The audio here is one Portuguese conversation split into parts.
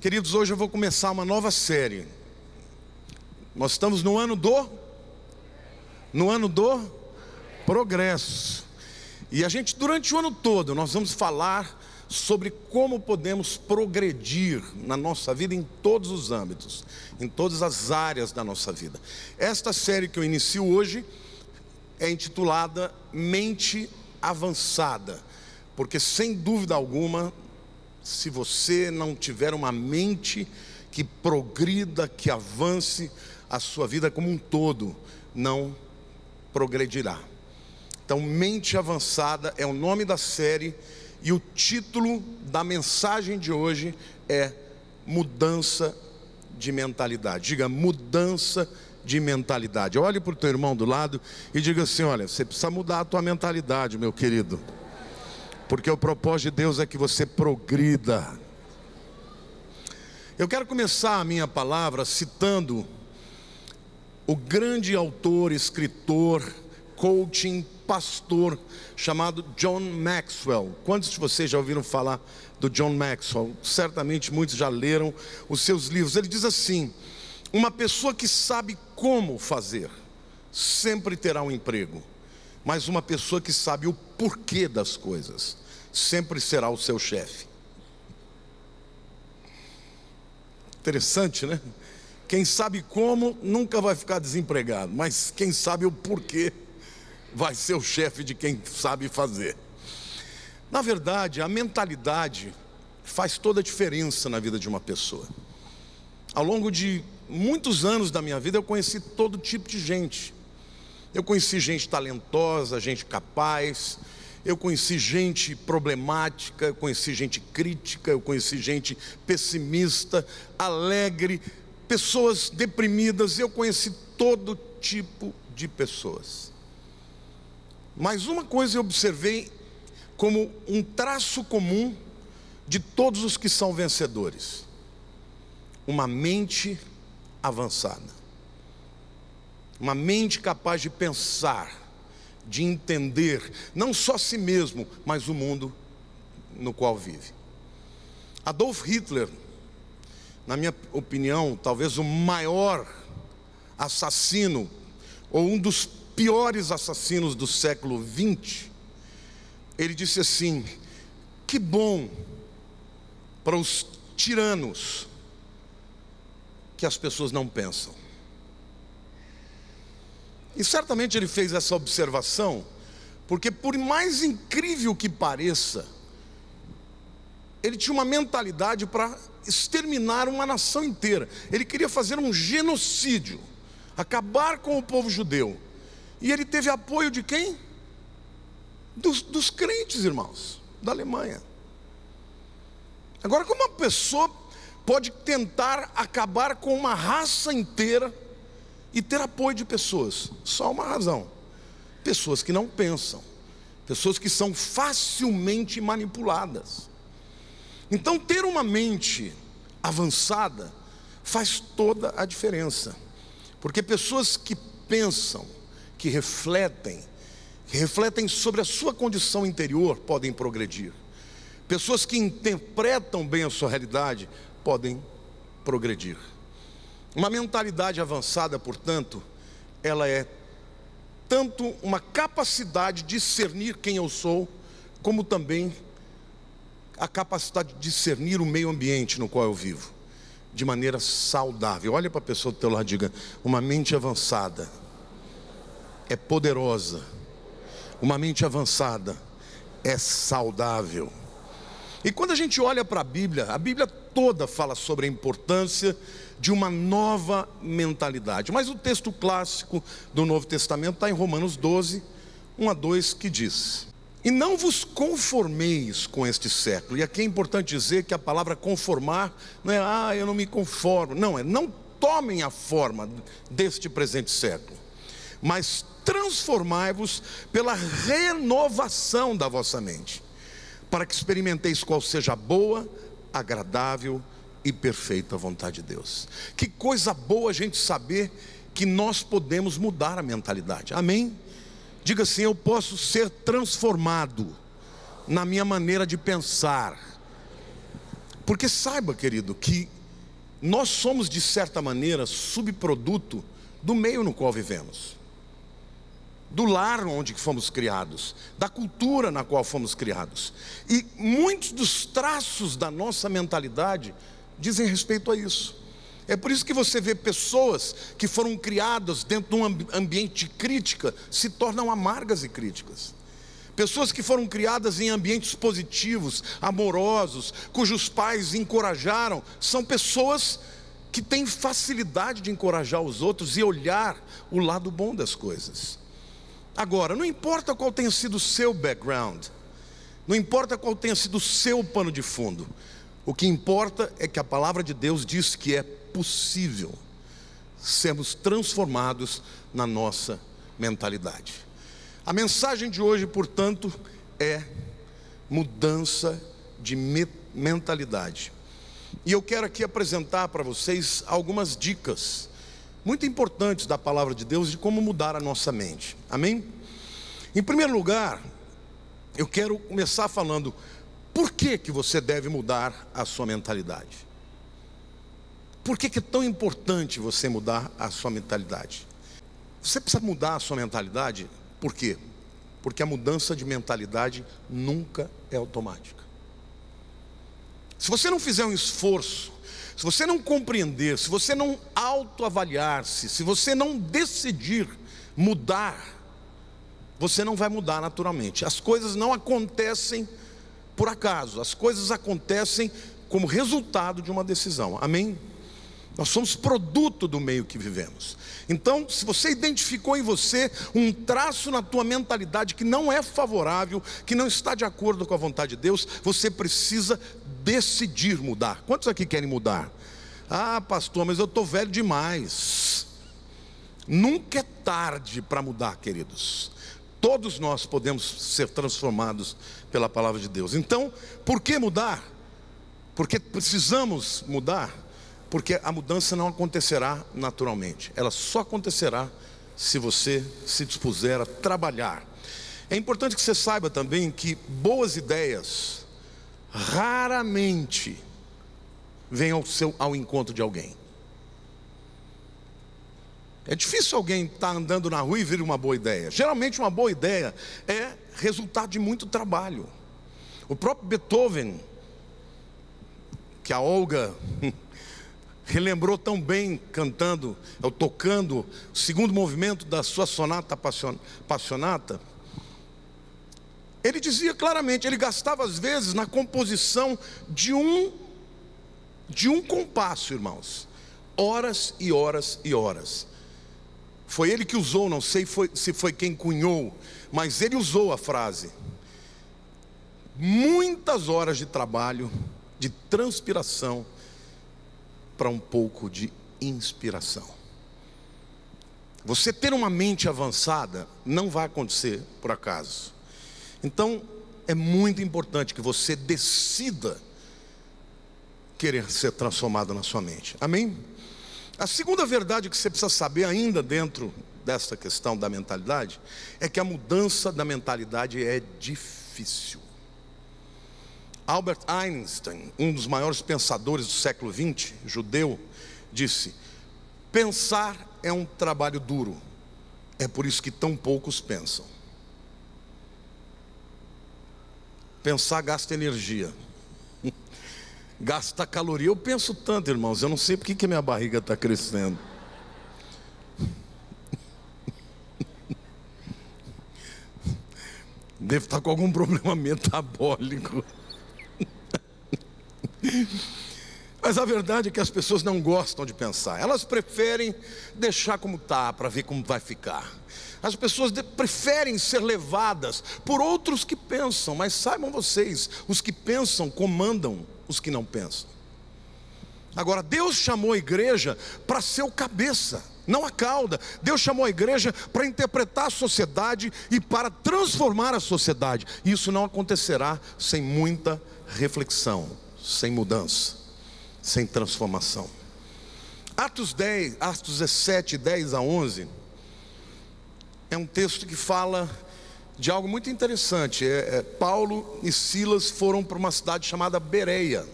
Queridos, hoje eu vou começar uma nova série. Nós estamos no ano do progresso. E a gente, durante o ano todo, nós vamos falar sobre como podemos progredir na nossa vida em todos os âmbitos, em todas as áreas da nossa vida. Esta série que eu inicio hoje é intitulada Mente Avançada, porque sem dúvida alguma, se você não tiver uma mente que progrida, que avance, a sua vida como um todo não progredirá. Então, Mente Avançada é o nome da série e o título da mensagem de hoje é Mudança de Mentalidade. Diga, mudança de mentalidade. Olhe para o teu irmão do lado e diga assim: olha, você precisa mudar a tua mentalidade, meu querido, porque o propósito de Deus é que você progrida. Eu quero começar a minha palavra citando o grande autor, escritor, coaching, pastor chamado John Maxwell. Quantos de vocês já ouviram falar do John Maxwell? Certamente muitos já leram os seus livros. Ele diz assim: uma pessoa que sabe como fazer sempre terá um emprego, mas uma pessoa que sabe o porquê das coisas sempre será o seu chefe. Interessante, né? Quem sabe como nunca vai ficar desempregado, mas quem sabe o porquê vai ser o chefe de quem sabe fazer. Na verdade, a mentalidade faz toda a diferença na vida de uma pessoa. Ao longo de muitos anos da minha vida eu conheci todo tipo de gente. Eu conheci gente talentosa, gente capaz, eu conheci gente problemática, eu conheci gente crítica, eu conheci gente pessimista, alegre, pessoas deprimidas. Eu conheci todo tipo de pessoas. Mas uma coisa eu observei como um traço comum de todos os que são vencedores: uma mente avançada, uma mente capaz de pensar, de entender não só a si mesmo, mas o mundo no qual vive. Adolf Hitler, na minha opinião, talvez o maior assassino, ou um dos piores assassinos do século XX, ele disse assim: que bom para os tiranos que as pessoas não pensam. E certamente ele fez essa observação porque, por mais incrível que pareça, ele tinha uma mentalidade para exterminar uma nação inteira. Ele queria fazer um genocídio, acabar com o povo judeu. E ele teve apoio de quem? Dos crentes, irmãos, da Alemanha. Agora, como uma pessoa pode tentar acabar com uma raça inteira e ter apoio de pessoas? Só uma razão: pessoas que não pensam, pessoas que são facilmente manipuladas. Então, ter uma mente avançada faz toda a diferença, porque pessoas que pensam, que refletem sobre a sua condição interior podem progredir. Pessoas que interpretam bem a sua realidade podem progredir. Uma mentalidade avançada, portanto, ela é tanto uma capacidade de discernir quem eu sou, como também a capacidade de discernir o meio ambiente no qual eu vivo, de maneira saudável. Olha para a pessoa do teu lado e diga: uma mente avançada é poderosa, uma mente avançada é saudável. E quando a gente olha para a Bíblia toda fala sobre a importância de uma nova mentalidade. Mas o texto clássico do Novo Testamento está em Romanos 12, 1-2, que diz: e não vos conformeis com este século. E aqui é importante dizer que a palavra conformar não é eu não me conformo, não, é não tomem a forma deste presente século, mas transformai-vos pela renovação da vossa mente, para que experimenteis qual seja a boa, agradável e perfeita vontade de Deus. Que coisa boa a gente saber que nós podemos mudar a mentalidade. Amém? Diga assim: eu posso ser transformado na minha maneira de pensar. Porque saiba, querido, que nós somos, de certa maneira, subproduto do meio no qual vivemos, do lar onde fomos criados, da cultura na qual fomos criados. E muitos dos traços da nossa mentalidade dizem respeito a isso. É por isso que você vê pessoas que foram criadas dentro de um ambiente de crítica se tornam amargas e críticas. Pessoas que foram criadas em ambientes positivos, amorosos, cujos pais encorajaram, são pessoas que têm facilidade de encorajar os outros e olhar o lado bom das coisas. Agora, não importa qual tenha sido o seu background, não importa qual tenha sido o seu pano de fundo, o que importa é que a palavra de Deus diz que é possível sermos transformados na nossa mentalidade. A mensagem de hoje, portanto, é mudança de mentalidade. E eu quero aqui apresentar para vocês algumas dicas muito importantes da palavra de Deus de como mudar a nossa mente. Amém? Em primeiro lugar, eu quero começar falando por que você deve mudar a sua mentalidade. Por que é tão importante você mudar a sua mentalidade? Você precisa mudar a sua mentalidade, por quê? Porque a mudança de mentalidade nunca é automática. Se você não fizer um esforço, se você não compreender, se você não autoavaliar-se, se você não decidir mudar, você não vai mudar naturalmente. As coisas não acontecem por acaso, as coisas acontecem como resultado de uma decisão. Amém? Nós somos produto do meio que vivemos. Então, se você identificou em você um traço na tua mentalidade que não é favorável, que não está de acordo com a vontade de Deus, você precisa decidir mudar. Quantos aqui querem mudar? Ah, pastor, mas eu estou velho demais. Nunca é tarde para mudar, queridos. Todos nós podemos ser transformados pela palavra de Deus. Então, por que mudar? Porque precisamos mudar. Porque a mudança não acontecerá naturalmente. Ela só acontecerá se você se dispuser a trabalhar. É importante que você saiba também que boas ideias raramente vêm ao encontro de alguém. É difícil alguém estar andando na rua e vir uma boa ideia. Geralmente uma boa ideia é resultado de muito trabalho. O próprio Beethoven, que a Olga relembrou tão bem cantando, ou tocando o segundo movimento da sua sonata Passionata, ele dizia claramente, ele gastava às vezes na composição de um compasso, irmãos, horas e horas e horas. Foi ele que usou, não sei se foi quem cunhou, mas ele usou a frase. Muitas horas de trabalho, de transpiração, para um pouco de inspiração. Você ter uma mente avançada não vai acontecer por acaso. Então, é muito importante que você decida querer ser transformado na sua mente. Amém? A segunda verdade que você precisa saber ainda dentro dessa questão da mentalidade é que a mudança da mentalidade é difícil. Albert Einstein, um dos maiores pensadores do século XX, judeu, disse: pensar é um trabalho duro, é por isso que tão poucos pensam. Pensar gasta energia, gasta caloria. Eu penso tanto, irmãos, eu não sei porque que minha barriga está crescendo. Devo estar com algum problema metabólico. Mas a verdade é que as pessoas não gostam de pensar. Elas preferem deixar como está, para ver como vai ficar. As pessoas preferem ser levadas por outros que pensam. Mas saibam vocês, os que pensam comandam os que não pensam. Agora, Deus chamou a igreja para ser o cabeça, não a cauda. Deus chamou a igreja para interpretar a sociedade e para transformar a sociedade. Isso não acontecerá sem muita reflexão, sem mudança, sem transformação. Atos 17, 10 a 11 é um texto que fala de algo muito interessante. Paulo e Silas foram para uma cidade chamada Bereia.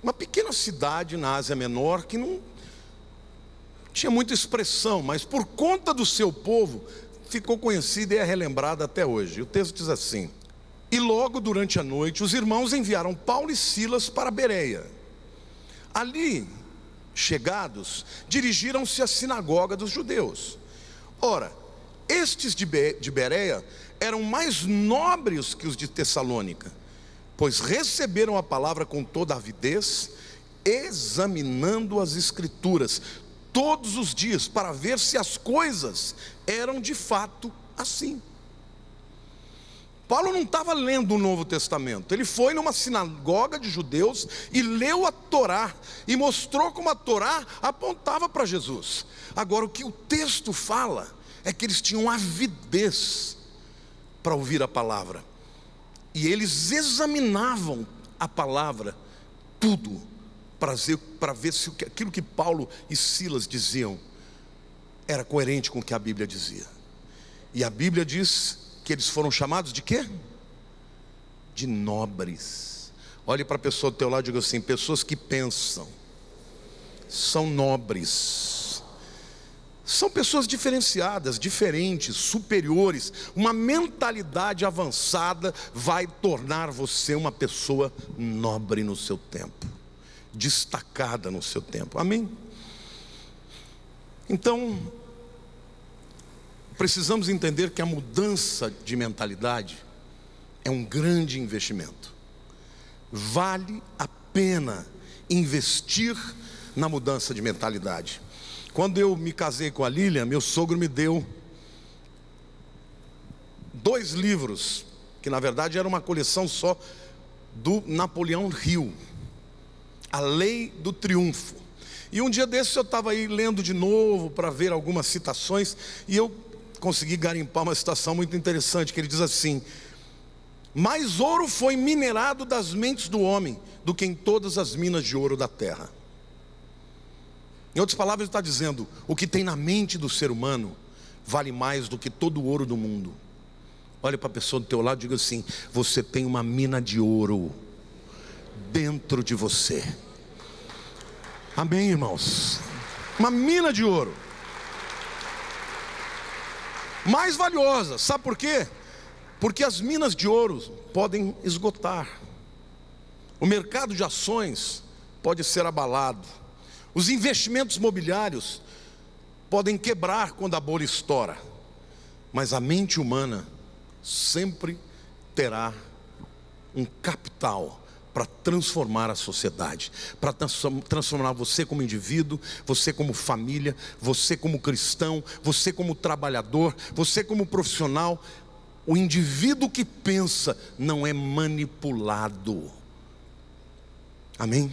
uma pequena cidade na Ásia Menor que não tinha muita expressão, mas por conta do seu povo ficou conhecida e é relembrada até hoje. O texto diz assim: e logo durante a noite os irmãos enviaram Paulo e Silas para Bereia. Ali, chegados, dirigiram-se à sinagoga dos judeus. Ora, estes de Bereia eram mais nobres que os de Tessalônica, pois receberam a palavra com toda avidez, examinando as escrituras todos os dias, para ver se as coisas eram de fato assim. Paulo não estava lendo o Novo Testamento, ele foi numa sinagoga de judeus e leu a Torá, e mostrou como a Torá apontava para Jesus. Agora, o que o texto fala é que eles tinham avidez para ouvir a palavra, e eles examinavam a palavra, tudo, para ver se aquilo que Paulo e Silas diziam era coerente com o que a Bíblia dizia. E a Bíblia diz que eles foram chamados de quê? De nobres. Olhe para a pessoa do teu lado e diga assim: pessoas que pensam são nobres. São pessoas diferenciadas, diferentes, superiores. Uma mentalidade avançada vai tornar você uma pessoa nobre no seu tempo, destacada no seu tempo. Amém? Então, precisamos entender que a mudança de mentalidade é um grande investimento. Vale a pena investir na mudança de mentalidade. Quando eu me casei com a Lilian, meu sogro me deu 2 livros, que na verdade era uma coleção só, do Napoleão Hill, A Lei do Triunfo. E um dia desses eu estava aí lendo de novo para ver algumas citações, e eu consegui garimpar uma citação muito interessante, que ele diz assim: mais ouro foi minerado das mentes do homem do que em todas as minas de ouro da terra. Em outras palavras, ele está dizendo: o que tem na mente do ser humano vale mais do que todo o ouro do mundo. Olha para a pessoa do teu lado e diga assim: você tem uma mina de ouro dentro de você. Amém, irmãos? Uma mina de ouro mais valiosa. Sabe por quê? Porque as minas de ouro podem esgotar, o mercado de ações pode ser abalado, os investimentos imobiliários podem quebrar quando a bolha estoura, mas a mente humana sempre terá um capital para transformar a sociedade, para transformar você como indivíduo, você como família, você como cristão, você como trabalhador, você como profissional. O indivíduo que pensa não é manipulado. Amém?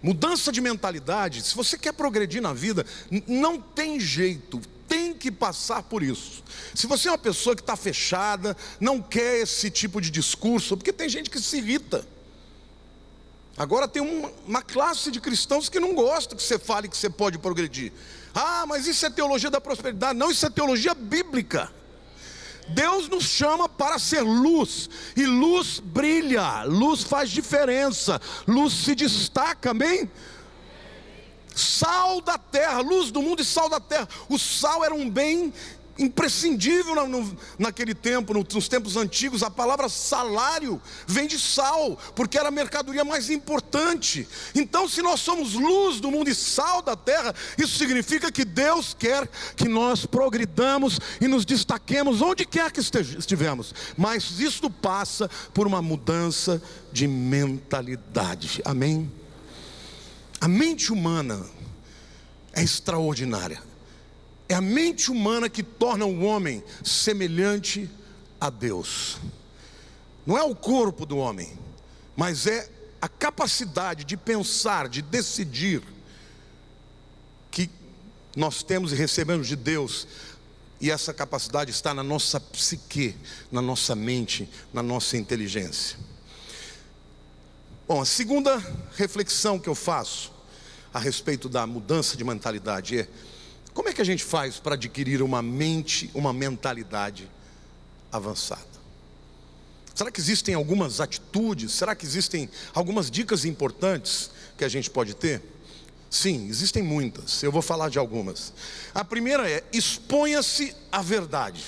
Mudança de mentalidade. Se você quer progredir na vida, não tem jeito, tem que passar por isso. Se você é uma pessoa que está fechada, não quer esse tipo de discurso, porque tem gente que se irrita. Agora tem uma classe de cristãos que não gosta que você fale que você pode progredir. Ah, mas isso é teologia da prosperidade. Não, isso é teologia bíblica. Deus nos chama para ser luz, e luz brilha, luz faz diferença, luz se destaca, amém? Sal da terra, luz do mundo e sal da terra. O sal era um bem imprescindível naquele tempo, nos tempos antigos. A palavra salário vem de sal, porque era a mercadoria mais importante. Então, se nós somos luz do mundo e sal da terra, isso significa que Deus quer que nós progridamos e nos destaquemos onde quer que estivermos. Mas isso passa por uma mudança de mentalidade. Amém? A mente humana é extraordinária. É a mente humana que torna o homem semelhante a Deus. Não é o corpo do homem, mas é a capacidade de pensar, de decidir, que nós temos e recebemos de Deus. E essa capacidade está na nossa psique, na nossa mente, na nossa inteligência. Bom, a segunda reflexão que eu faço a respeito da mudança de mentalidade é: como é que a gente faz para adquirir uma mentalidade avançada? Será que existem algumas atitudes? Será que existem algumas dicas importantes que a gente pode ter? Sim, existem muitas. Eu vou falar de algumas. A primeira é: exponha-se à verdade.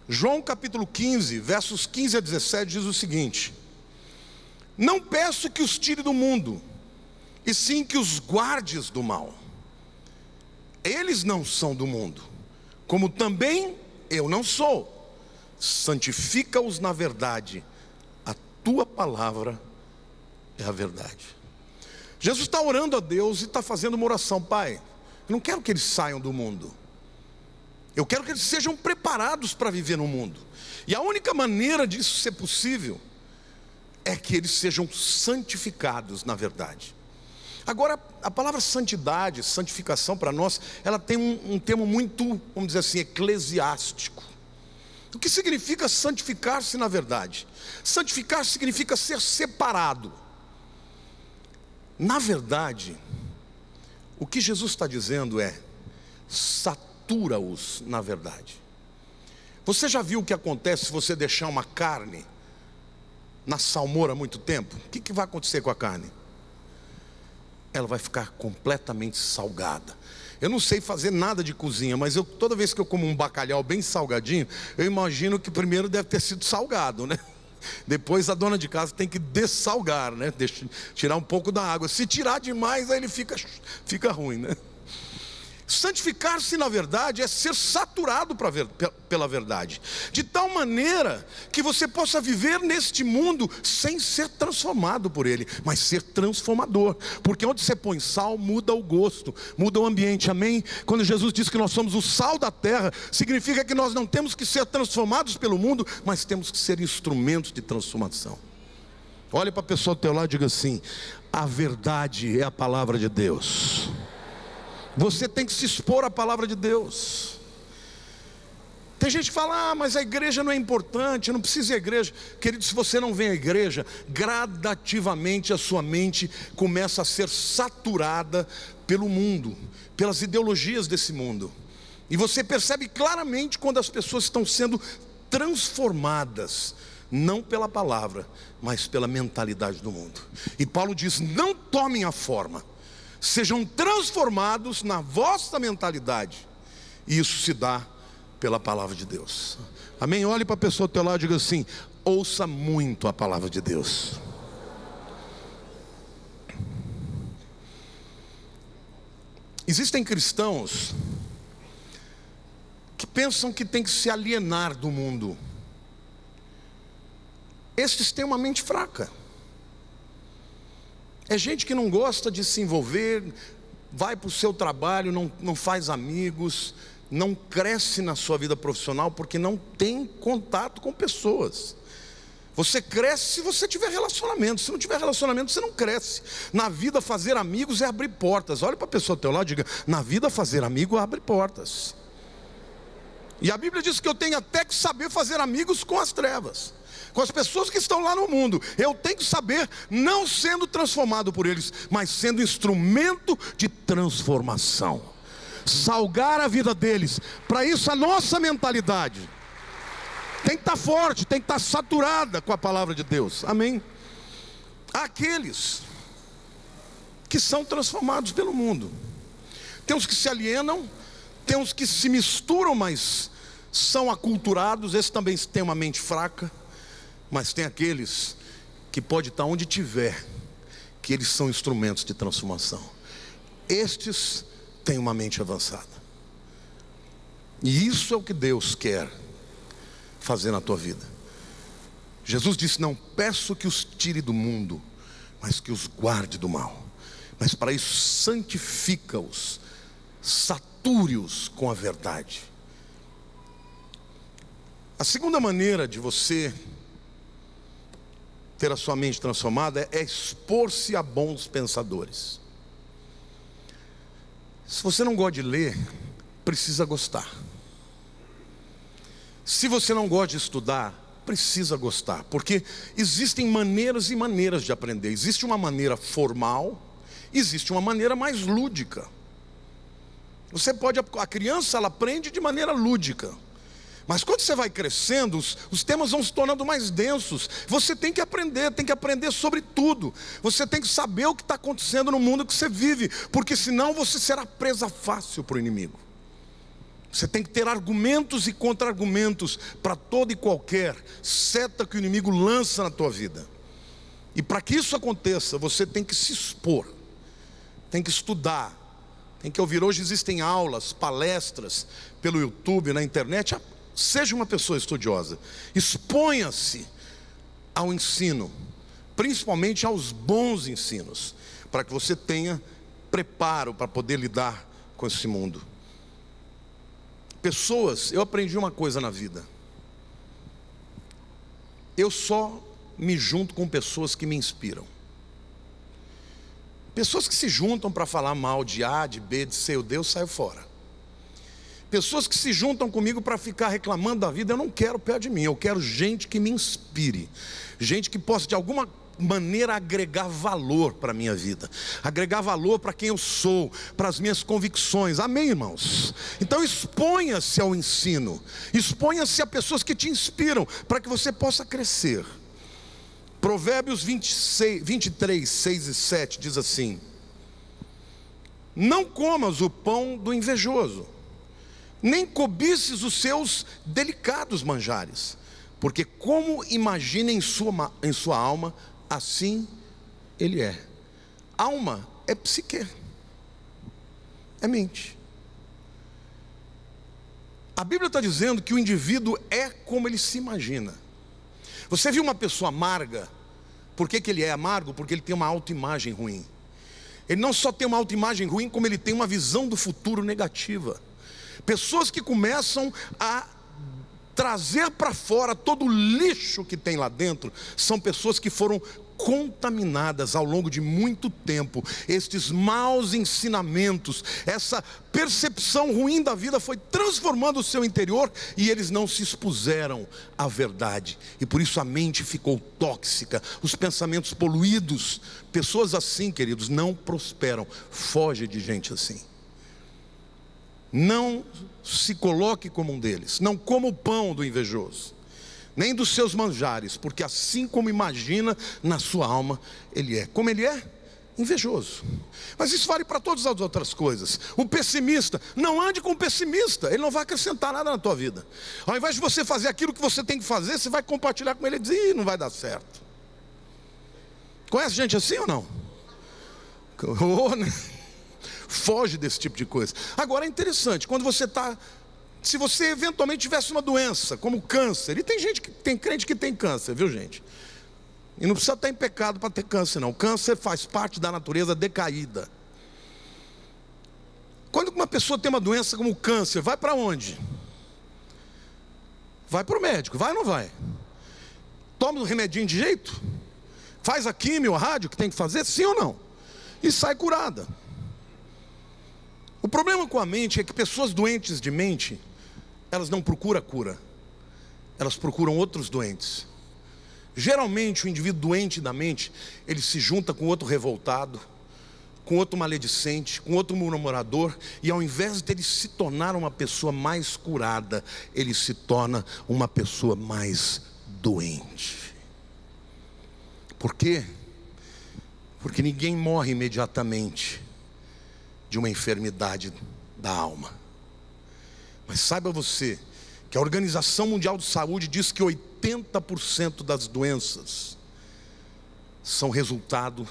João capítulo 15, versos 15 a 17 diz o seguinte: não peço que os tire do mundo, e sim que os guardes do mal. Eles não são do mundo, como também eu não sou. Santifica-os na verdade, a tua palavra é a verdade. Jesus está orando a Deus e está fazendo uma oração: Pai, eu não quero que eles saiam do mundo, eu quero que eles sejam preparados para viver no mundo. E a única maneira disso ser possível é que eles sejam santificados na verdade. Agora, a palavra santidade, santificação para nós, ela tem um termo muito, vamos dizer assim, eclesiástico. O que significa santificar-se na verdade? Santificar significa ser separado. Na verdade, o que Jesus está dizendo é: satura-os na verdade. Você já viu o que acontece se você deixar uma carne na salmoura há muito tempo? O que vai acontecer com a carne? Ela vai ficar completamente salgada. Eu não sei fazer nada de cozinha, mas toda vez que eu como um bacalhau bem salgadinho, eu imagino que primeiro deve ter sido salgado, né? Depois a dona de casa tem que dessalgar, né? Tirar um pouco da água. Se tirar demais, aí ele fica ruim, né? Santificar-se na verdade é ser saturado pela verdade, de tal maneira que você possa viver neste mundo sem ser transformado por ele, mas ser transformador. Porque onde você põe sal, muda o gosto, muda o ambiente, amém? Quando Jesus diz que nós somos o sal da terra, significa que nós não temos que ser transformados pelo mundo, mas temos que ser instrumentos de transformação. Olhe para a pessoa do teu lado e diga assim: a verdade é a palavra de Deus. Você tem que se expor à palavra de Deus. Tem gente que fala: ah, mas a igreja não é importante, eu não preciso ir à igreja. Querido, se você não vem à igreja, gradativamente a sua mente começa a ser saturada pelo mundo, pelas ideologias desse mundo. E você percebe claramente quando as pessoas estão sendo transformadas, não pela palavra, mas pela mentalidade do mundo. E Paulo diz: não tomem a forma, sejam transformados na vossa mentalidade. E isso se dá pela palavra de Deus, amém? Olhe para a pessoa do teu lado e diga assim: ouça muito a palavra de Deus. Existem cristãos que pensam que tem que se alienar do mundo. Estes têm uma mente fraca. É gente que não gosta de se envolver, vai para o seu trabalho, não faz amigos, não cresce na sua vida profissional porque não tem contato com pessoas. Você cresce se você tiver relacionamento. Se não tiver relacionamento, você não cresce. Na vida, fazer amigos é abrir portas. Olha para a pessoa do teu lado e diga: na vida, fazer amigo abre portas. E a Bíblia diz que eu tenho até que saber fazer amigos com as trevas, com as pessoas que estão lá no mundo. Eu tenho que saber, não sendo transformado por eles, mas sendo instrumento de transformação, salgar a vida deles. Para isso a nossa mentalidade tem que estar forte, tem que estar saturada com a palavra de Deus, amém? Há aqueles que são transformados pelo mundo. Tem uns que se alienam, tem uns que se misturam, mas são aculturados. Esses também têm uma mente fraca. Mas tem aqueles que pode estar onde tiver, que eles são instrumentos de transformação. Estes têm uma mente avançada. E isso é o que Deus quer fazer na tua vida. Jesus disse: não peço que os tire do mundo, mas que os guarde do mal. Mas para isso santifica-os, sature-os com a verdade. A segunda maneira de você ter a sua mente transformada é expor-se a bons pensadores. Se você não gosta de ler, precisa gostar. Se você não gosta de estudar, precisa gostar. Porque existem maneiras e maneiras de aprender. Existe uma maneira formal, existe uma maneira mais lúdica. A criança, ela aprende de maneira lúdica. Mas quando você vai crescendo, os temas vão se tornando mais densos. Você tem que aprender sobre tudo. Você tem que saber o que está acontecendo no mundo que você vive, porque senão você será presa fácil para o inimigo. Você tem que ter argumentos e contra-argumentos para toda e qualquer seta que o inimigo lança na tua vida. E para que isso aconteça, você tem que se expor, tem que estudar, tem que ouvir. Hoje existem aulas, palestras pelo YouTube, na internet. Seja uma pessoa estudiosa, exponha-se ao ensino, principalmente aos bons ensinos, para que você tenha preparo para poder lidar com esse mundo. Pessoas, eu aprendi uma coisa na vida: eu só me junto com pessoas que me inspiram. Pessoas que se juntam para falar mal de A, de B, de C, eu saio fora. Pessoas que se juntam comigo para ficar reclamando da vida, eu não quero perto de mim. Eu quero gente que me inspire, gente que possa de alguma maneira agregar valor para a minha vida, agregar valor para quem eu sou, para as minhas convicções. Amém, irmãos? Então exponha-se ao ensino, exponha-se a pessoas que te inspiram, para que você possa crescer. Provérbios 23, 6 e 7 diz assim: não comas o pão do invejoso, nem cobices os seus delicados manjares, porque como imagina em sua alma, assim ele é. Alma é psique, é mente. A Bíblia está dizendo que o indivíduo é como ele se imagina. Você viu uma pessoa amarga? Por que ele é amargo? Porque ele tem uma autoimagem ruim. Ele não só tem uma autoimagem ruim, como ele tem uma visão do futuro negativa. Pessoas que começam a trazer para fora todo o lixo que tem lá dentro, são pessoas que foram contaminadas ao longo de muito tempo. Estes maus ensinamentos, essa percepção ruim da vida foi transformando o seu interior, e eles não se expuseram à verdade, e por isso a mente ficou tóxica, os pensamentos poluídos. Pessoas assim, queridos, não prosperam. Foge de gente assim. Não se coloque como um deles. Não coma o pão do invejoso, nem dos seus manjares, porque assim como imagina na sua alma, ele é. Como ele é? Invejoso. Mas isso vale para todas as outras coisas. O pessimista, não ande com o pessimista, ele não vai acrescentar nada na tua vida. Ao invés de você fazer aquilo que você tem que fazer, você vai compartilhar com ele e dizer: não vai dar certo. Conhece gente assim ou não? Foge desse tipo de coisa. Agora é interessante, quando você está, se você eventualmente tivesse uma doença, como câncer, e tem gente que tem crente que tem câncer, viu gente? E não precisa estar em pecado para ter câncer não. Câncer faz parte da natureza decaída. Quando uma pessoa tem uma doença como câncer, vai para onde? Vai para o médico, vai ou não vai? Toma um remedinho de jeito? Faz a quimio, a rádio que tem que fazer, sim ou não? E sai curada. O problema com a mente é que pessoas doentes de mente, elas não procuram cura, elas procuram outros doentes. Geralmente o indivíduo doente da mente, ele se junta com outro revoltado, com outro maledicente, com outro murmurador, e ao invés de ele se tornar uma pessoa mais curada, ele se torna uma pessoa mais doente. Por quê? Porque ninguém morre imediatamente de uma enfermidade da alma. Mas saiba você que a Organização Mundial de Saúde diz que 80% das doenças são resultado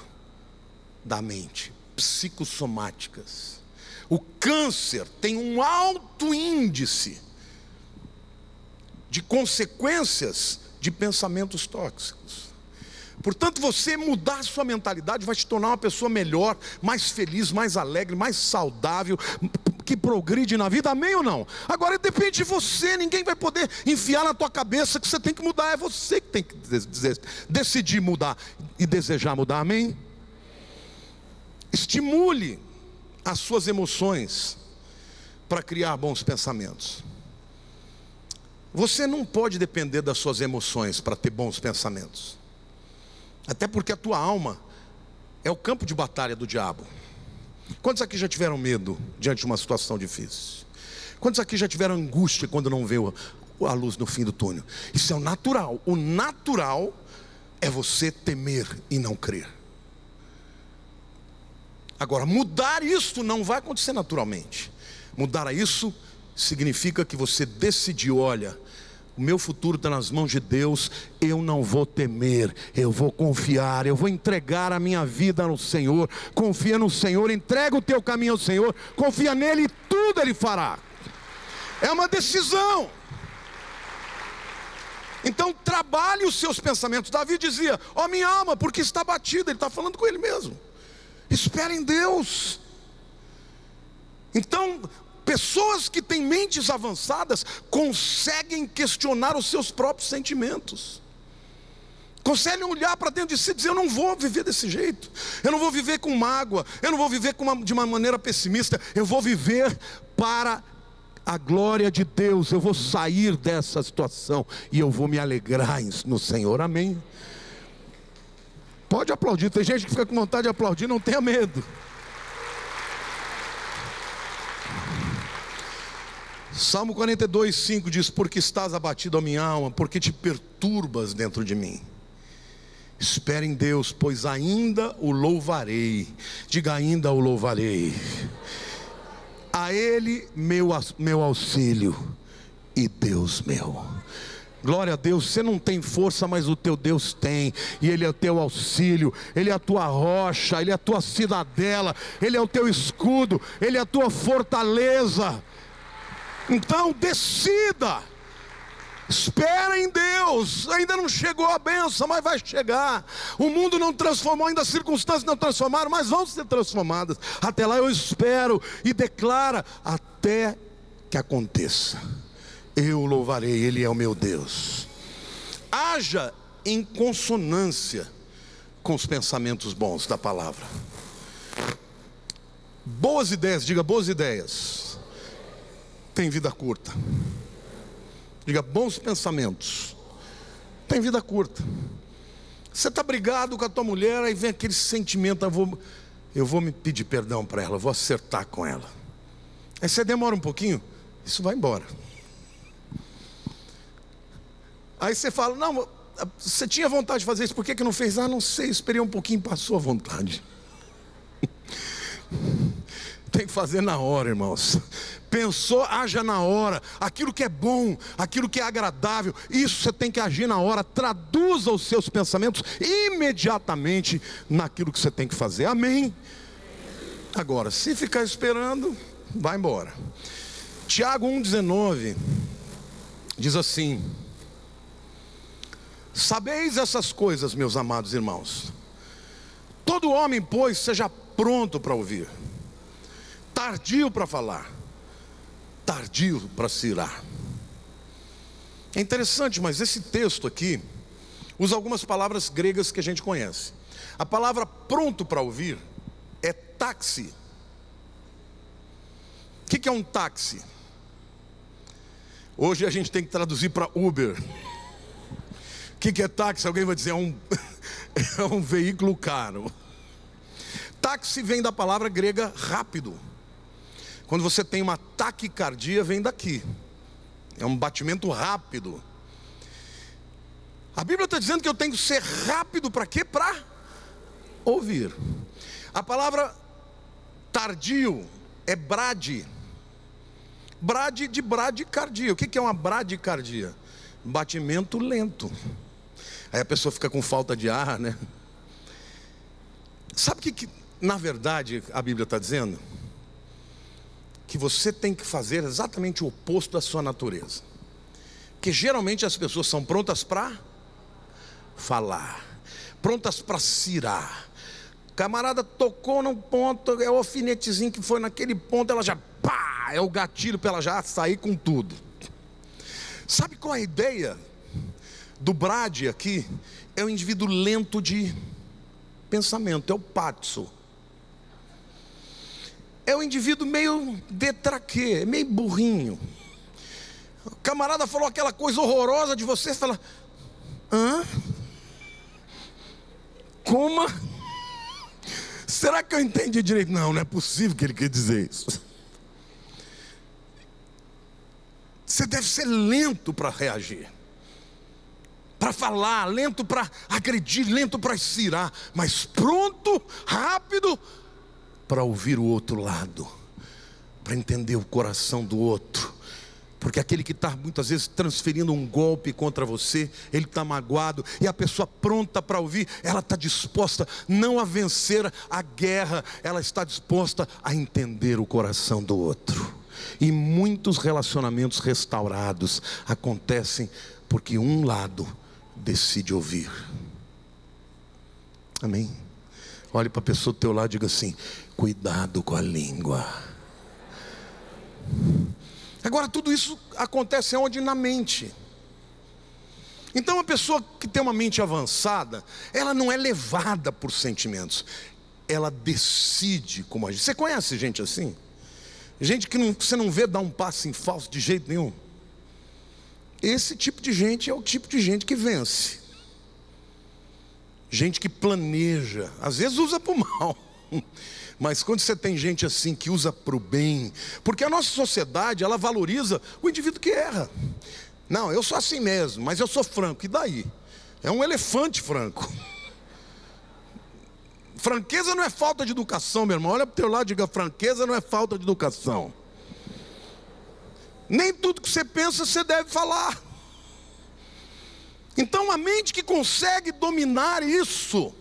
da mente, psicossomáticas. O câncer tem um alto índice de consequências de pensamentos tóxicos. Portanto, você mudar sua mentalidade vai te tornar uma pessoa melhor, mais feliz, mais alegre, mais saudável, que progride na vida. Amém ou não? Agora depende de você. Ninguém vai poder enfiar na tua cabeça que você tem que mudar. É você que tem que decidir mudar e desejar mudar. Amém? Estimule as suas emoções para criar bons pensamentos. Você não pode depender das suas emoções para ter bons pensamentos. Até porque a tua alma é o campo de batalha do diabo. Quantos aqui já tiveram medo diante de uma situação difícil? Quantos aqui já tiveram angústia quando não vê a luz no fim do túnel. Isso é o natural. O natural é você temer e não crer. Agora, mudar isso não vai acontecer naturalmente. Mudar isso significa que você decidiu: olha, o meu futuro está nas mãos de Deus, eu não vou temer, eu vou confiar, eu vou entregar a minha vida ao Senhor. Confia no Senhor, entrega o teu caminho ao Senhor, confia nele e tudo Ele fará. É uma decisão. Então trabalhe os seus pensamentos. Davi dizia: ó minha alma, porque está batida. Ele está falando com ele mesmo. Espera em Deus. Então, pessoas que têm mentes avançadas conseguem questionar os seus próprios sentimentos, conseguem olhar para dentro de si e dizer: eu não vou viver desse jeito, eu não vou viver com mágoa, eu não vou viver de uma maneira pessimista, eu vou viver para a glória de Deus, eu vou sair dessa situação e eu vou me alegrar no Senhor. Amém? Pode aplaudir, tem gente que fica com vontade de aplaudir, não tenha medo. Salmo 42:5 diz: porque estás abatido a minha alma, porque te perturbas dentro de mim. Espere em Deus, pois ainda o louvarei. Diga: ainda o louvarei. A Ele meu auxílio e Deus meu. Glória a Deus. Você não tem força, mas o teu Deus tem, e Ele é o teu auxílio, Ele é a tua rocha, Ele é a tua cidadela, Ele é o teu escudo, Ele é a tua fortaleza. Então decida, espera em Deus. Ainda não chegou a bênção, mas vai chegar. O mundo não transformou, ainda as circunstâncias não transformaram, mas vão ser transformadas. Até lá eu espero e declara até que aconteça. Eu louvarei, Ele é o meu Deus. Haja em consonância com os pensamentos bons da palavra. Boas ideias, diga boas ideias, tem vida curta. Diga bons pensamentos, tem vida curta. Você está brigado com a tua mulher, aí vem aquele sentimento: eu vou me pedir perdão para ela, vou acertar com ela. Aí você demora um pouquinho, isso vai embora. Aí você fala: não, você tinha vontade de fazer isso, por que não fez? Ah, não sei, esperei um pouquinho, passou a vontade. Tem que fazer na hora, irmãos. Pensou, haja na hora. Aquilo que é bom, aquilo que é agradável, isso você tem que agir na hora. Traduza os seus pensamentos imediatamente naquilo que você tem que fazer. Amém? Agora, se ficar esperando, vai embora. Tiago 1,19 diz assim: sabeis essas coisas, meus amados irmãos. Todo homem, pois, seja pronto para ouvir, tardio para falar, tardio para se irar. É interessante, mas esse texto aqui usa algumas palavras gregas que a gente conhece. A palavra pronto para ouvir é táxi. O que é um táxi? Hoje a gente tem que traduzir para Uber. O que é táxi? Alguém vai dizer: é um veículo caro. Táxi vem da palavra grega rápido. Quando você tem uma taquicardia, vem daqui. É um batimento rápido. A Bíblia está dizendo que eu tenho que ser rápido para quê? Para ouvir. A palavra tardio é brade. Brade de bradicardia. O que é uma bradicardia? Batimento lento. Aí a pessoa fica com falta de ar, né? Sabe o que na verdade a Bíblia está dizendo? Que você tem que fazer exatamente o oposto da sua natureza. Porque geralmente as pessoas são prontas para falar, prontas para cirar. Camarada tocou num ponto, é o alfinetezinho que foi naquele ponto, ela já pá, é o gatilho para ela já sair com tudo. Sabe qual é a ideia do brade aqui? É o indivíduo lento de pensamento, é o patso. É o indivíduo meio detraquê, meio burrinho. O camarada falou aquela coisa horrorosa de você, você fala: hã? Como? Será que eu entendi direito? Não, não é possível que ele quer dizer isso. Você deve ser lento para reagir, para falar, lento para agredir, lento para cirar, mas pronto, rápido para ouvir o outro lado, para entender o coração do outro. Porque aquele que está muitas vezes transferindo um golpe contra você, ele está magoado, e a pessoa pronta para ouvir, ela está disposta não a vencer a guerra, ela está disposta a entender o coração do outro. E muitos relacionamentos restaurados acontecem porque um lado decide ouvir. Amém? Olhe para a pessoa do teu lado e diga assim: cuidado com a língua. Agora, tudo isso acontece onde? Na mente. Então, a pessoa que tem uma mente avançada, ela não é levada por sentimentos, ela decide como agir. Você conhece gente assim? Gente que você não vê dar um passo em falso de jeito nenhum. Esse tipo de gente é o tipo de gente que vence. Gente que planeja, às vezes usa para o mal. Mas quando você tem gente assim que usa para o bem, porque a nossa sociedade, ela valoriza o indivíduo que erra. Não, eu sou assim mesmo, mas eu sou franco, e daí? É um elefante franco. Franqueza não é falta de educação, meu irmão. Olha para o teu lado e diga: franqueza não é falta de educação. Nem tudo que você pensa você deve falar. Então a mente que consegue dominar isso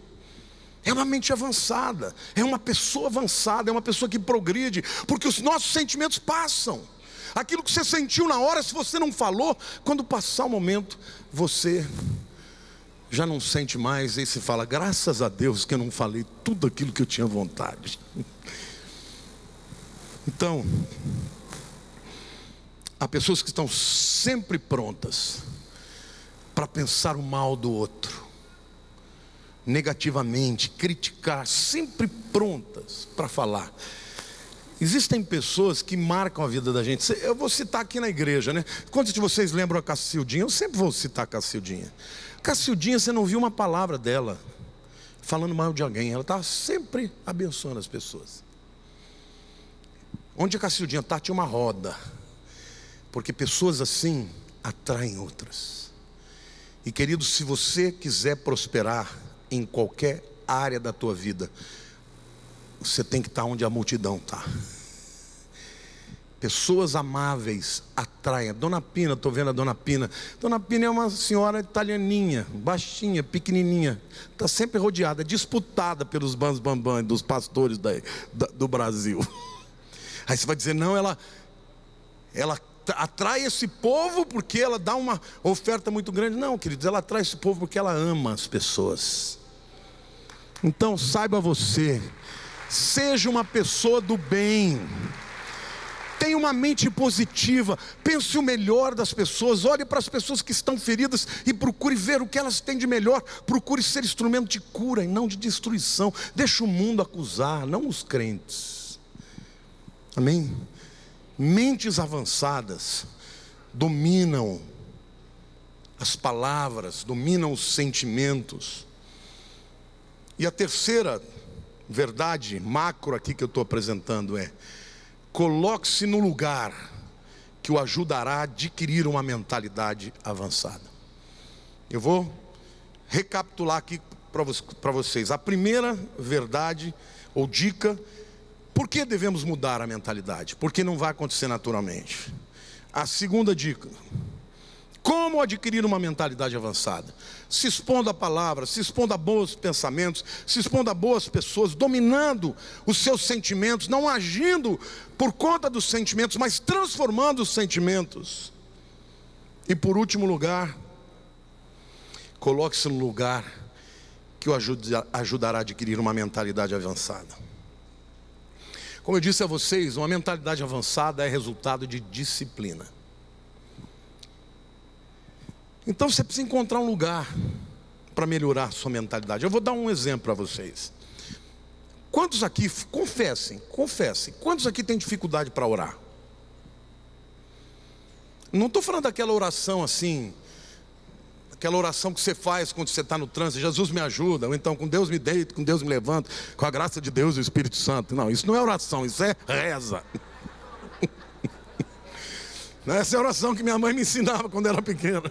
é uma mente avançada, é uma pessoa avançada, é uma pessoa que progride, porque os nossos sentimentos passam. Aquilo que você sentiu na hora, se você não falou, quando passar o momento, você já não sente mais, e aí você fala: graças a Deus que eu não falei tudo aquilo que eu tinha vontade. Então, há pessoas que estão sempre prontas para pensar o mal do outro, negativamente, criticar, sempre prontas para falar. Existem pessoas que marcam a vida da gente. Eu vou citar aqui na igreja, né? Quantos de vocês lembram a Cacildinha? Eu sempre vou citar a Cacildinha. Cacildinha, você não viu uma palavra dela falando mal de alguém. Ela estava sempre abençoando as pessoas. Onde a Cacildinha está, tinha uma roda. Porque pessoas assim atraem outras. E querido, se você quiser prosperar em qualquer área da tua vida, você tem que estar onde a multidão está. Pessoas amáveis atraem. Dona Pina, estou vendo a Dona Pina. Dona Pina é uma senhora italianinha, baixinha, pequenininha. Está sempre rodeada, disputada pelos bambambam dos pastores do Brasil. Aí você vai dizer: não, ela atrai esse povo porque ela dá uma oferta muito grande. Não, queridos, ela atrai esse povo porque ela ama as pessoas. Então saiba você, seja uma pessoa do bem, tenha uma mente positiva, pense o melhor das pessoas, olhe para as pessoas que estão feridas e procure ver o que elas têm de melhor, procure ser instrumento de cura e não de destruição. Deixa o mundo acusar, não os crentes. Amém? Mentes avançadas dominam as palavras, dominam os sentimentos. E a terceira verdade macro aqui que eu estou apresentando é: coloque-se no lugar que o ajudará a adquirir uma mentalidade avançada. Eu vou recapitular aqui para vocês. A primeira verdade ou dica: por que devemos mudar a mentalidade? Porque não vai acontecer naturalmente. A segunda dica: como adquirir uma mentalidade avançada? Se expondo à palavra, se expondo a bons pensamentos, se expondo a boas pessoas, dominando os seus sentimentos, não agindo por conta dos sentimentos, mas transformando os sentimentos. E por último lugar, coloque-se no lugar que o ajudará a adquirir uma mentalidade avançada. Como eu disse a vocês, uma mentalidade avançada é resultado de disciplina. Então você precisa encontrar um lugar para melhorar a sua mentalidade. Eu vou dar um exemplo para vocês. Quantos aqui, confessem, quantos aqui têm dificuldade para orar? Não estou falando daquela oração assim, aquela oração que você faz quando você está no trânsito: Jesus me ajuda, ou então com Deus me deito, com Deus me levanto, com a graça de Deus e o Espírito Santo. Não, isso não é oração, isso é reza. Essa é a oração que minha mãe me ensinava quando era pequena.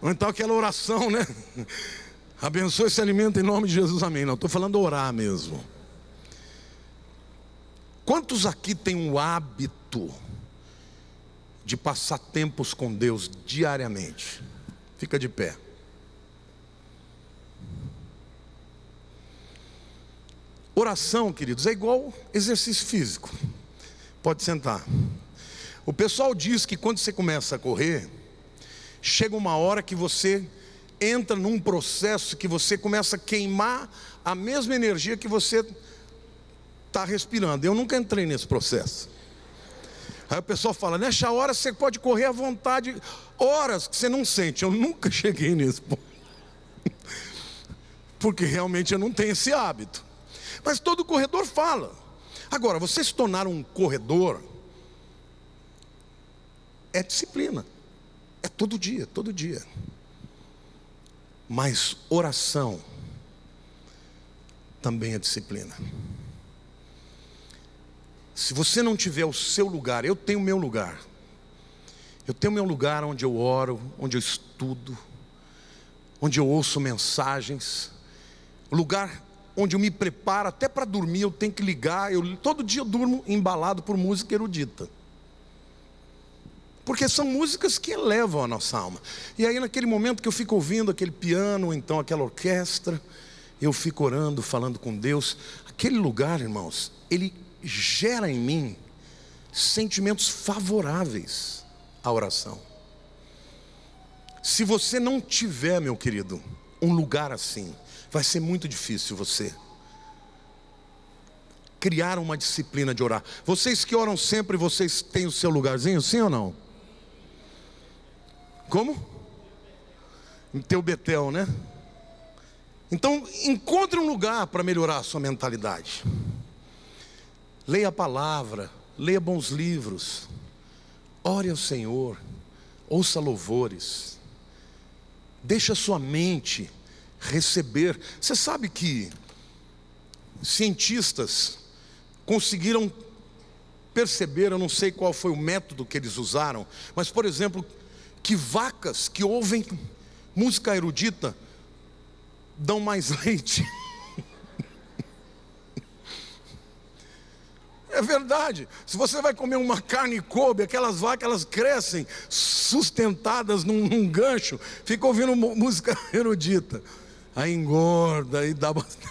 Ou então aquela oração, né? Abençoe esse alimento em nome de Jesus, amém. Não, estou falando orar mesmo. Quantos aqui têm o hábito de passar tempos com Deus diariamente? Fica de pé. Oração, queridos, é igual exercício físico. Pode sentar. O pessoal diz que quando você começa a correr, chega uma hora que você entra num processo que você começa a queimar a mesma energia que você está respirando. Eu nunca entrei nesse processo. Aí o pessoal fala, nessa hora você pode correr à vontade, horas que você não sente. Eu nunca cheguei nesse ponto, porque realmente eu não tenho esse hábito. Mas todo corredor fala. Agora, você se tornar um corredor é disciplina. É todo dia, todo dia. Mas oração também é disciplina. Se você não tiver o seu lugar, eu tenho o meu lugar. Eu tenho o meu lugar onde eu oro, onde eu estudo, onde eu ouço mensagens. O lugar onde eu me preparo, até para dormir eu tenho que ligar. Todo dia eu durmo embalado por música erudita. Porque são músicas que elevam a nossa alma. E aí naquele momento que eu fico ouvindo aquele piano, ou então aquela orquestra, eu fico orando, falando com Deus. Aquele lugar, irmãos, ele gera em mim sentimentos favoráveis à oração. Se você não tiver, meu querido, um lugar assim, vai ser muito difícil você criar uma disciplina de orar. Vocês que oram sempre, vocês têm o seu lugarzinho, sim ou não? Como? Em teu Betel, né? Então, encontre um lugar para melhorar a sua mentalidade. Leia a palavra, leia bons livros, ore ao Senhor, ouça louvores, deixe a sua mente receber. Você sabe que cientistas conseguiram perceber, eu não sei qual foi o método que eles usaram, mas por exemplo, que vacas que ouvem música erudita dão mais leite. É verdade. Se você vai comer uma carne Kobe, aquelas vacas, elas crescem sustentadas num gancho, fica ouvindo música erudita, aí engorda e dá bastante.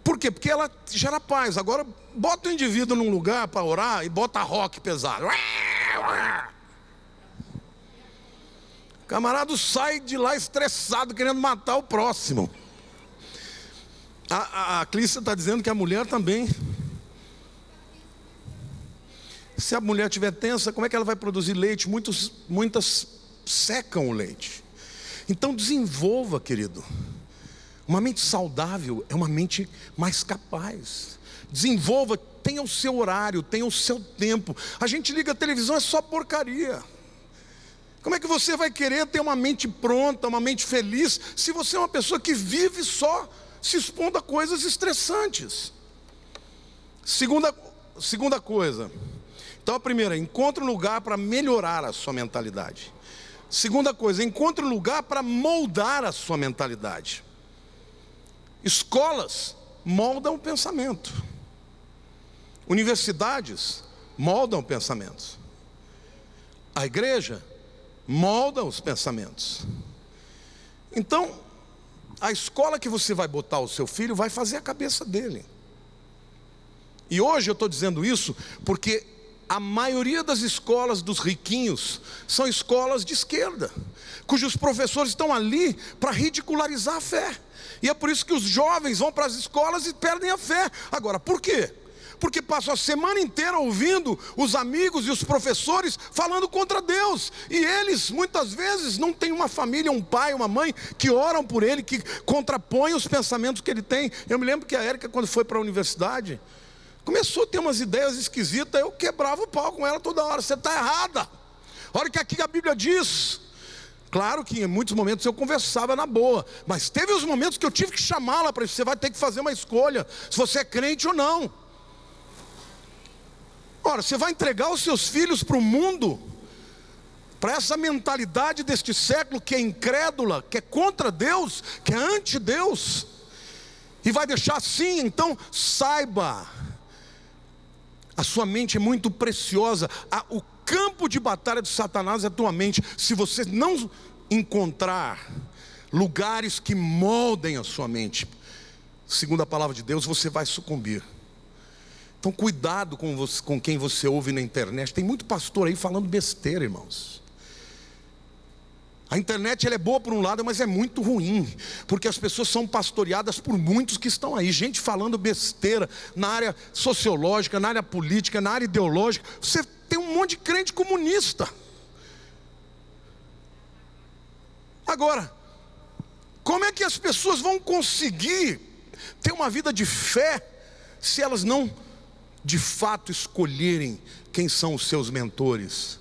Por quê? Porque ela gera paz. Agora bota o indivíduo num lugar para orar e bota rock pesado. O camarada sai de lá estressado, querendo matar o próximo. A Clícia está dizendo que a mulher também. Se a mulher estiver tensa, como é que ela vai produzir leite? Muitas secam o leite. Então desenvolva, querido. Uma mente saudável é uma mente mais capaz. Desenvolva, tenha o seu horário, tenha o seu tempo. A gente liga a televisão, é só porcaria. Como é que você vai querer ter uma mente pronta, uma mente feliz, se você é uma pessoa que vive só se expondo a coisas estressantes? Segunda coisa. Então a primeira, encontre um lugar para melhorar a sua mentalidade. Segunda coisa, encontre um lugar para moldar a sua mentalidade. Escolas moldam o pensamento. Universidades moldam pensamentos. A igreja molda os pensamentos. Então, a escola que você vai botar o seu filho vai fazer a cabeça dele. E hoje eu estou dizendo isso porque a maioria das escolas dos riquinhos são escolas de esquerda, cujos professores estão ali para ridicularizar a fé. E é por isso que os jovens vão para as escolas e perdem a fé. Agora, por quê? Porque passam a semana inteira ouvindo os amigos e os professores falando contra Deus. E eles, muitas vezes, não têm uma família, um pai, uma mãe, que oram por ele, que contrapõem os pensamentos que ele tem. Eu me lembro que a Érica, quando foi para a universidade, começou a ter umas ideias esquisitas. Eu quebrava o pau com ela toda hora. Você está errada. Olha o que aqui a Bíblia diz. Claro que em muitos momentos eu conversava na boa, mas teve os momentos que eu tive que chamá-la para isso. Você vai ter que fazer uma escolha, se você é crente ou não. Ora, você vai entregar os seus filhos para o mundo, para essa mentalidade deste século que é incrédula, que é contra Deus, que é anti-Deus, e vai deixar assim? Então saiba, a sua mente é muito preciosa. O campo de batalha de Satanás é a tua mente. Se você não encontrar lugares que moldem a sua mente, segundo a palavra de Deus, você vai sucumbir. Então cuidado com quem você ouve na internet. Tem muito pastor aí falando besteira, irmãos. A internet ela é boa por um lado, mas é muito ruim, porque as pessoas são pastoreadas por muitos que estão aí, gente falando besteira na área sociológica, na área política, na área ideológica. Você tem um monte de crente comunista. Agora, como é que as pessoas vão conseguir ter uma vida de fé se elas não de fato escolherem quem são os seus mentores?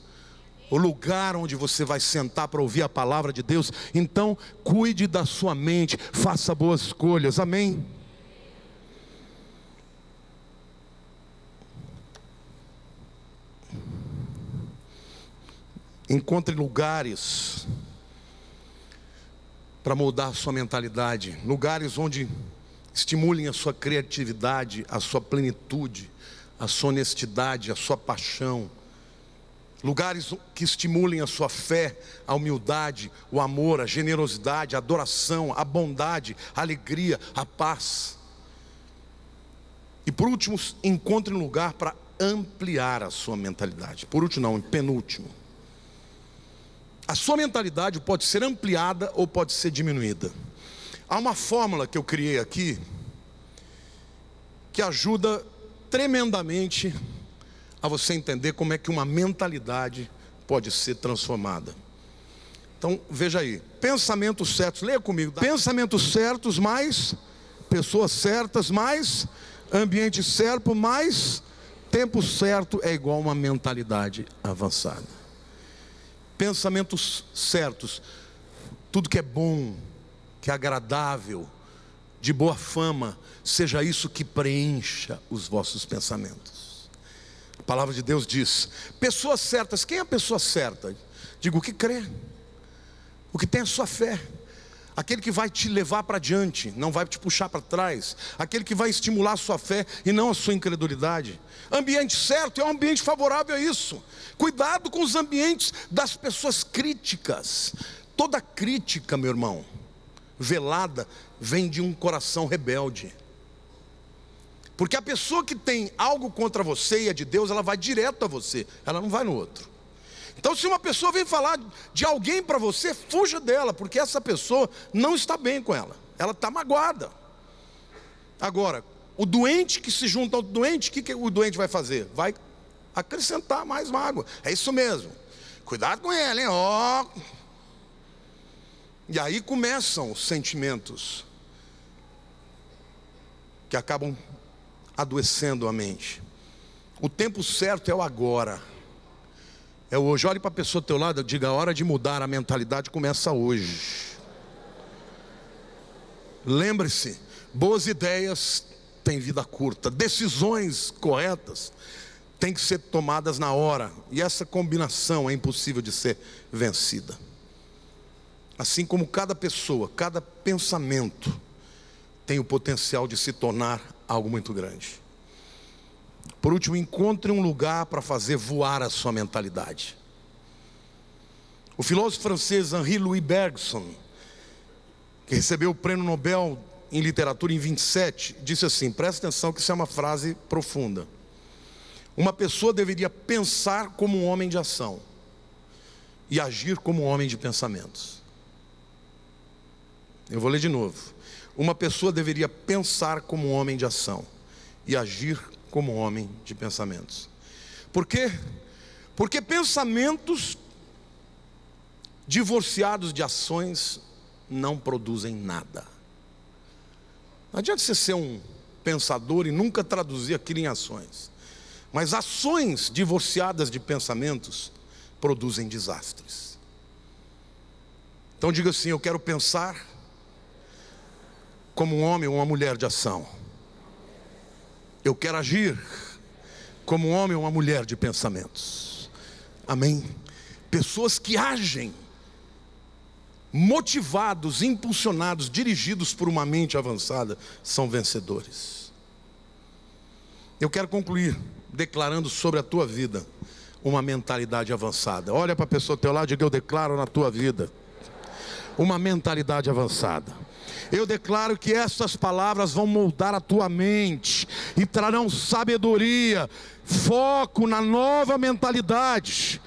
O lugar onde você vai sentar para ouvir a palavra de Deus. Então cuide da sua mente, faça boas escolhas, amém? Encontre lugares para moldar a sua mentalidade, lugares onde estimulem a sua criatividade, a sua plenitude, a sua honestidade, a sua paixão. Lugares que estimulem a sua fé, a humildade, o amor, a generosidade, a adoração, a bondade, a alegria, a paz. E por último, encontre um lugar para ampliar a sua mentalidade. Por último não, penúltimo. A sua mentalidade pode ser ampliada ou pode ser diminuída. Há uma fórmula que eu criei aqui, que ajuda tremendamente a você entender como é que uma mentalidade pode ser transformada. Então veja aí, pensamentos certos, leia comigo, pensamentos certos mais pessoas certas mais ambiente certo mais tempo certo é igual a uma mentalidade avançada. Pensamentos certos, tudo que é bom, que é agradável, de boa fama, seja isso que preencha os vossos pensamentos. A palavra de Deus diz, pessoas certas. Quem é a pessoa certa? Digo, o que crê, o que tem a sua fé, aquele que vai te levar para diante, não vai te puxar para trás, aquele que vai estimular a sua fé e não a sua incredulidade. Ambiente certo é um ambiente favorável a isso. Cuidado com os ambientes das pessoas críticas. Toda crítica, meu irmão, velada, vem de um coração rebelde. Porque a pessoa que tem algo contra você e é de Deus, ela vai direto a você, ela não vai no outro. Então se uma pessoa vem falar de alguém para você, fuja dela, porque essa pessoa não está bem com ela está magoada. Agora, o doente que se junta ao doente, o que o doente vai fazer? Vai acrescentar mais mágoa. É isso mesmo, cuidado com ele, hein? Ó. E aí começam os sentimentos que acabam adoecendo a mente. O tempo certo é o agora, é o hoje. Olhe para a pessoa do teu lado e diga, a hora de mudar a mentalidade começa hoje. Lembre-se, boas ideias têm vida curta, decisões corretas têm que ser tomadas na hora, e essa combinação é impossível de ser vencida. Assim como cada pessoa, cada pensamento tem o potencial de se tornar algo muito grande. Por último, encontre um lugar para fazer voar a sua mentalidade. O filósofo francês Henri-Louis Bergson, que recebeu o prêmio Nobel em literatura em 27, disse assim, presta atenção que isso é uma frase profunda. Uma pessoa deveria pensar como um homem de ação e agir como um homem de pensamentos. Eu vou ler de novo. Uma pessoa deveria pensar como um homem de ação e agir como um homem de pensamentos. Por quê? Porque pensamentos divorciados de ações não produzem nada. Não adianta você ser um pensador e nunca traduzir aquilo em ações. Mas ações divorciadas de pensamentos produzem desastres. Então diga assim, eu quero pensar como um homem ou uma mulher de ação. Eu quero agir como um homem ou uma mulher de pensamentos. Amém? Pessoas que agem motivados, impulsionados, dirigidos por uma mente avançada, são vencedores. Eu quero concluir declarando sobre a tua vida uma mentalidade avançada. Olha para a pessoa do teu lado e diga: eu declaro na tua vida uma mentalidade avançada. Eu declaro que essas palavras vão moldar a tua mente e trarão sabedoria, foco na nova mentalidade.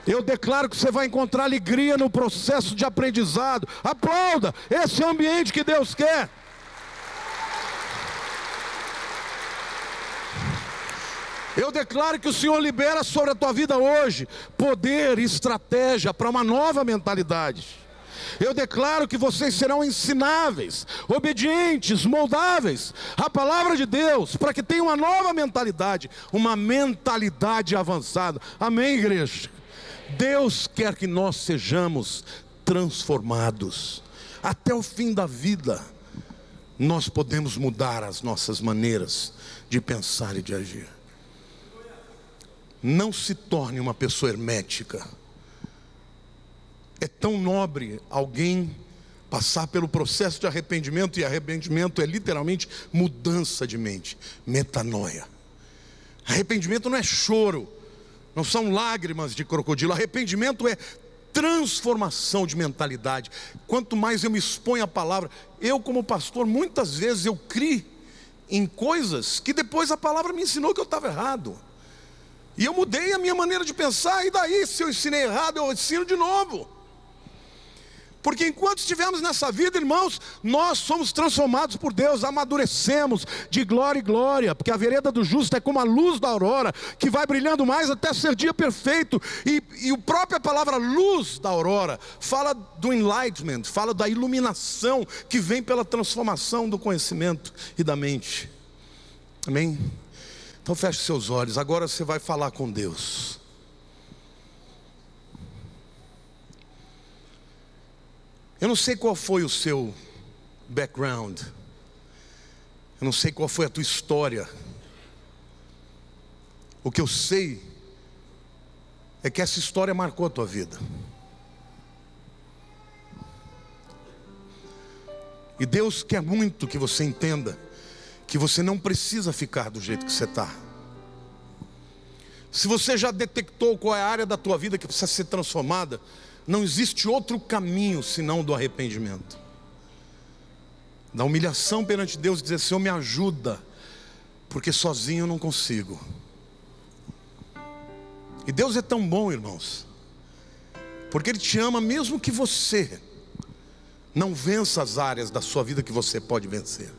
Eu declaro que você vai encontrar alegria no processo de aprendizado. Aplauda, esse é o ambiente que Deus quer. Eu declaro que o Senhor libera sobre a tua vida hoje poder e estratégia para uma nova mentalidade. Eu declaro que vocês serão ensináveis, obedientes, moldáveis à palavra de Deus, para que tenham uma nova mentalidade, uma mentalidade avançada. Amém, igreja? Deus quer que nós sejamos transformados. Até o fim da vida, nós podemos mudar as nossas maneiras de pensar e de agir. Não se torne uma pessoa hermética. É tão nobre alguém passar pelo processo de arrependimento, e arrependimento é literalmente mudança de mente, metanoia. Arrependimento não é choro, não são lágrimas de crocodilo. Arrependimento é transformação de mentalidade. Quanto mais eu me exponho à palavra, eu como pastor, muitas vezes eu crio em coisas que depois a palavra me ensinou que eu estava errado. E eu mudei a minha maneira de pensar, e daí se eu ensinei errado, eu ensino de novo. Porque enquanto estivermos nessa vida, irmãos, nós somos transformados por Deus, amadurecemos de glória em glória, porque a vereda do justo é como a luz da aurora, que vai brilhando mais até ser dia perfeito. E a própria palavra luz da aurora fala do enlightenment, fala da iluminação que vem pela transformação do conhecimento e da mente. Amém? Então feche seus olhos, agora você vai falar com Deus. Eu não sei qual foi o seu background, eu não sei qual foi a tua história. O que eu sei é que essa história marcou a tua vida. E Deus quer muito que você entenda que você não precisa ficar do jeito que você está. Se você já detectou qual é a área da tua vida que precisa ser transformada, não existe outro caminho senão do arrependimento, da humilhação perante Deus, dizer: Senhor, me ajuda, porque sozinho eu não consigo. E Deus é tão bom, irmãos, porque Ele te ama mesmo que você não vença as áreas da sua vida que você pode vencer.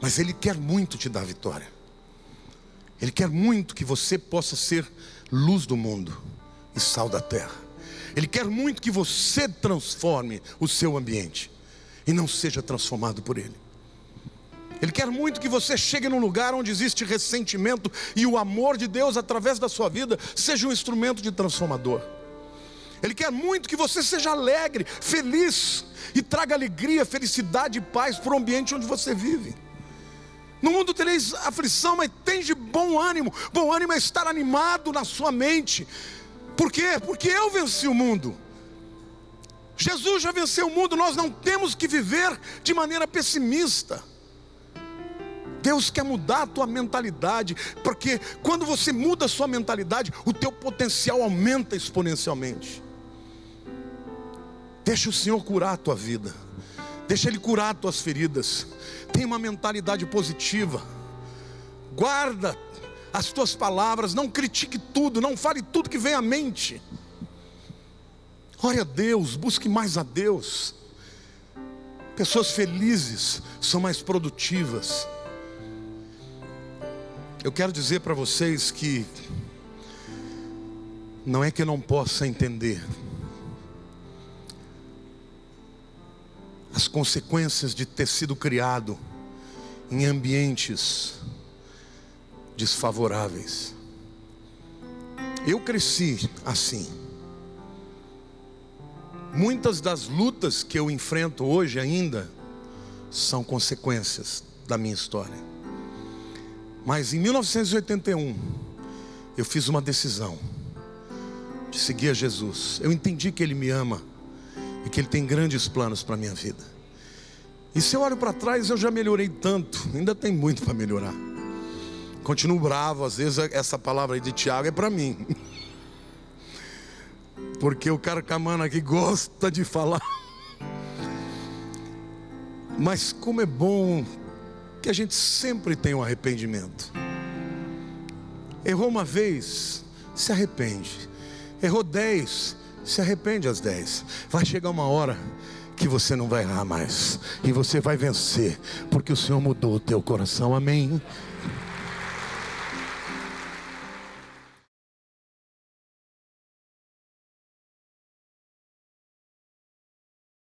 Mas Ele quer muito te dar vitória. Ele quer muito que você possa ser luz do mundo e sal da terra. Ele quer muito que você transforme o seu ambiente e não seja transformado por ele. Ele quer muito que você chegue num lugar onde existe ressentimento e o amor de Deus através da sua vida seja um instrumento de transformador. Ele quer muito que você seja alegre, feliz e traga alegria, felicidade e paz para o ambiente onde você vive. No mundo tereis aflição, mas tende bom ânimo. Bom ânimo é estar animado na sua mente. Por quê? Porque eu venci o mundo. Jesus já venceu o mundo. Nós não temos que viver de maneira pessimista. Deus quer mudar a tua mentalidade, porque quando você muda a sua mentalidade, o teu potencial aumenta exponencialmente. Deixa o Senhor curar a tua vida. Deixa Ele curar as tuas feridas. Tenha uma mentalidade positiva. Guarda as tuas palavras, não critique tudo, não fale tudo que vem à mente. Ore a Deus, busque mais a Deus. Pessoas felizes são mais produtivas. Eu quero dizer para vocês que não é que eu não possa entender as consequências de ter sido criado em ambientes desfavoráveis. Eu cresci assim. Muitas das lutas que eu enfrento hoje ainda são consequências da minha história. Mas em 1981, eu fiz uma decisão de seguir a Jesus. Eu entendi que Ele me ama e que Ele tem grandes planos para a minha vida. E se eu olho para trás, eu já melhorei tanto. Ainda tem muito para melhorar. Continuo bravo, às vezes essa palavra aí de Tiago é para mim. Porque o carcamano aqui gosta de falar. Mas como é bom que a gente sempre tem um arrependimento. Errou uma vez, se arrepende. Errou 10, se arrepende às 10. Vai chegar uma hora que você não vai errar mais, e você vai vencer, porque o Senhor mudou o teu coração. Amém?